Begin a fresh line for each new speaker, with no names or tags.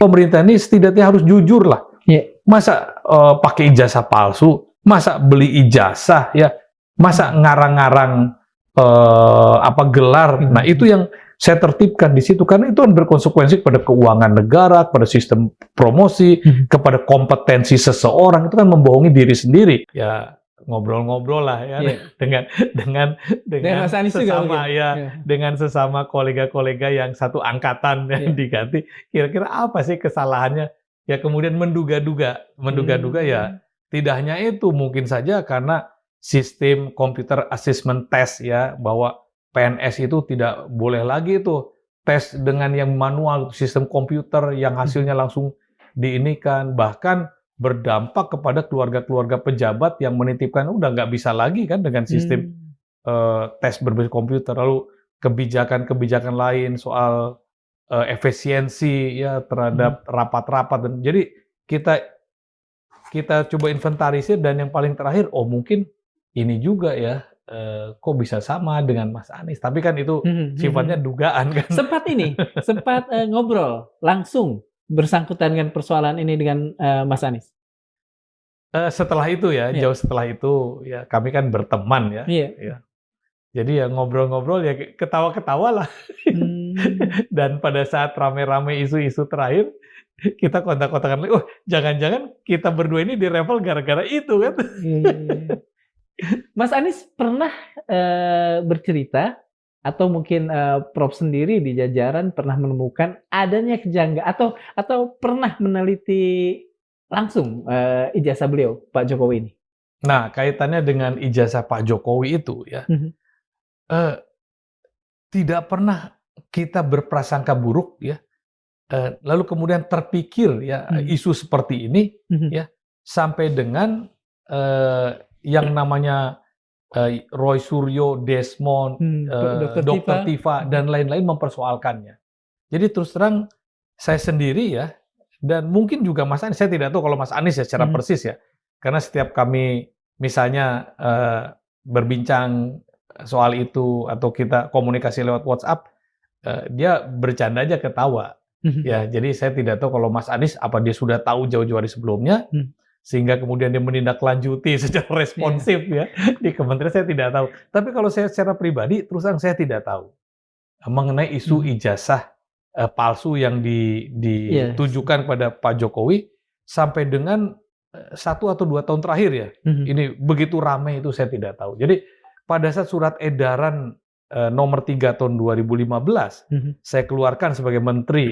pemerintah ini setidaknya harus jujur lah.
Iya.
Masa pakai ijazah palsu, masa beli ijazah, ya, masa ngarang-ngarang gelar. Nah, itu yang saya tertibkan di situ karena itu berkonsekuensi kepada keuangan negara, kepada sistem promosi, kepada kompetensi seseorang. Itu kan membohongi diri sendiri. Ya, ngobrol-ngobrol lah ya dengan
Mas Anies
sesama
juga
ya, dengan sesama kolega-kolega yang satu angkatan yang diganti. Kira-kira apa sih kesalahannya? Ya kemudian menduga-duga ya. Tidak hanya itu, mungkin saja karena sistem computer assessment test ya, bahwa PNS itu tidak boleh lagi itu tes dengan yang manual, sistem komputer yang hasilnya langsung diinikan, bahkan berdampak kepada keluarga-keluarga pejabat yang menitipkan udah nggak bisa lagi kan dengan sistem tes berbasis komputer. Lalu kebijakan-kebijakan lain soal efisiensi ya terhadap rapat-rapat, dan jadi kita coba inventarisir, dan yang paling terakhir, oh mungkin ini juga ya, kok bisa sama dengan Mas Anies, tapi kan itu sifatnya dugaan kan.
Sempat ngobrol langsung bersangkutan dengan persoalan ini dengan Mas Anies.
Setelah itu ya, jauh setelah itu ya kami kan berteman ya. Ya. Jadi ya ngobrol-ngobrol ya ketawa-ketawa lah. Dan pada saat rame-rame isu-isu terakhir, kita kontak-kontakan lagi, oh jangan-jangan kita berdua ini di level gara-gara itu kan.
Mas Anies pernah bercerita atau mungkin Prof sendiri di jajaran pernah menemukan adanya kejanggalan atau pernah meneliti langsung ijazah beliau Pak Jokowi ini?
Nah, kaitannya dengan ijazah Pak Jokowi itu ya, tidak pernah kita berprasangka buruk ya, lalu kemudian terpikir ya isu seperti ini ya, sampai dengan yang namanya Roy Suryo, Desmond, Dr. Tifa, dan lain-lain mempersoalkannya. Jadi terus terang saya sendiri ya, dan mungkin juga Mas Anies, saya tidak tahu kalau Mas Anies ya secara persis ya, karena setiap kami misalnya berbincang soal itu atau kita komunikasi lewat WhatsApp, dia bercanda aja ketawa. Ya, jadi saya tidak tahu kalau Mas Anies apa dia sudah tahu jauh-jauh hari sebelumnya, sehingga kemudian dia menindaklanjuti secara responsif ya di kementerian, saya tidak tahu. Tapi kalau saya secara pribadi, terus terang saya tidak tahu mengenai isu ijazah palsu yang ditujukan kepada Pak Jokowi sampai dengan 1 atau 2 tahun terakhir ya. Ini begitu ramai itu saya tidak tahu. Jadi pada saat surat edaran nomor 3 tahun 2015 saya keluarkan sebagai menteri